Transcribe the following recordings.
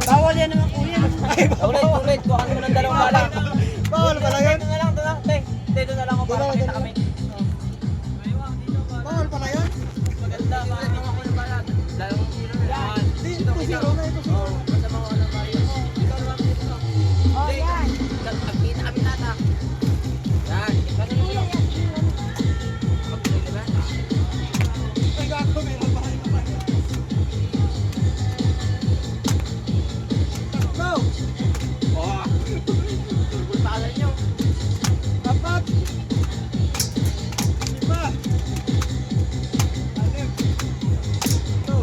Bawal yan naman kuya. Ulit. Kuha ka naman ng dalawang bala. Bawal pala yan. Doon na lang. Doon na lang ako para makita kami. Bawal pala yan. Maganda. Ano ako ng bala? Dalawang kilo na yan. Ito zero na ito. Basta mga walang bayo. Ikaw naman dito. Oh, yan. Magkita kami nata. Yan. Ikaw na lang. Magkita ka ba? Ay gago, meron pa kayo naman. Go! Oh. Pagpala nyo. Apat! Lima! Anim! Ito!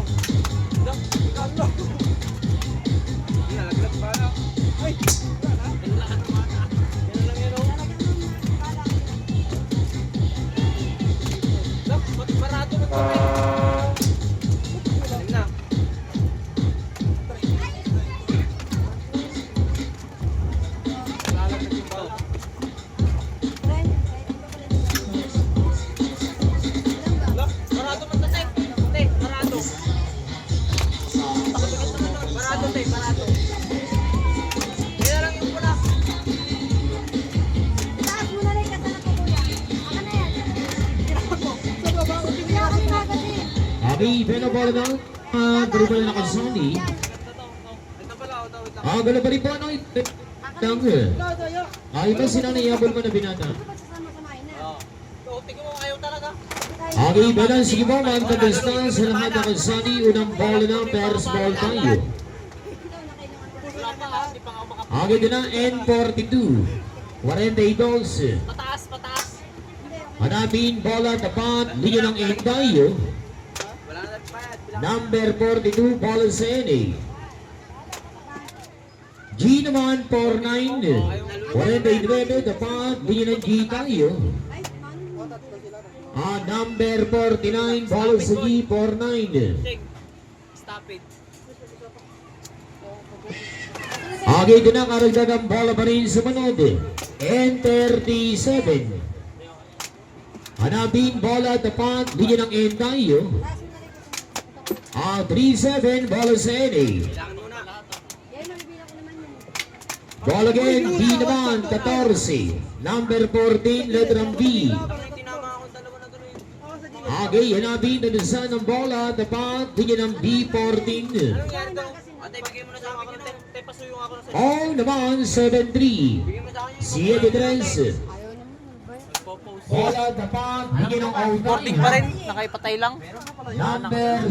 Tatlo! Nalaglag pa na. Ay! Wala na? Yan lang yun. Look, barado ng tubig. Alim na. Lalaglag yung bala. Look, barado man tatay. Tay, barado. Takot-takot naman nun. Barado, tay, barado. Yan lang yung pula. Taas mo na rin kasana ko, kuya. Aka na yan. Sa baba ko Hindi ako magazine. Okay, pinabala na. Dribble na kasani. Ito pala, wait lang. Gala pa rin po ano. tayo! Iba sinanayabol mo na binata. Ito ba sasama-samahin na? Oo. So, tingnan mo, ayaw talaga. Okay, balance. Sige po, mga kadistan sa lahat ng kasani. Unang ball na, first ball tayo. Wala pa ha, hindi pa ako makapag... Okay, doon na N42. 42. Pataas. Hanapin, bola, tapat. Linya ng aim tayo. Wala na nagpayad. Bilang Number 42, bola sa NA. G naman, 49. 49, tapat. Linya ng G tayo. Number 49, bola sa G, 49. Ching. Stop it. Okay, doon na karagdagang bola pa rin sa manod. N37. Hanapin, bola, tapat. Linya ng N tayo. 37, bola sa NA. Kailangan muna. Yan, mabibilang ko naman yun. Ball again, B naman, 14. Number 14, letrang B. Parang tinama akong dalawa na gano'n. Okay, hanapin na sa ng bola, tapat. Linya ng B14. Anong nangyari daw? Ate, bigay mo na sa akin yung te pasuyong ako na sa All naman, 7-3. Bigay mo sa akin yung... Si Edidrens. Ayaw naman, nagbayad. Nagpo-post. Bola, tapat. Linya ng all Boarding pa rin. Nakaipatay lang. Number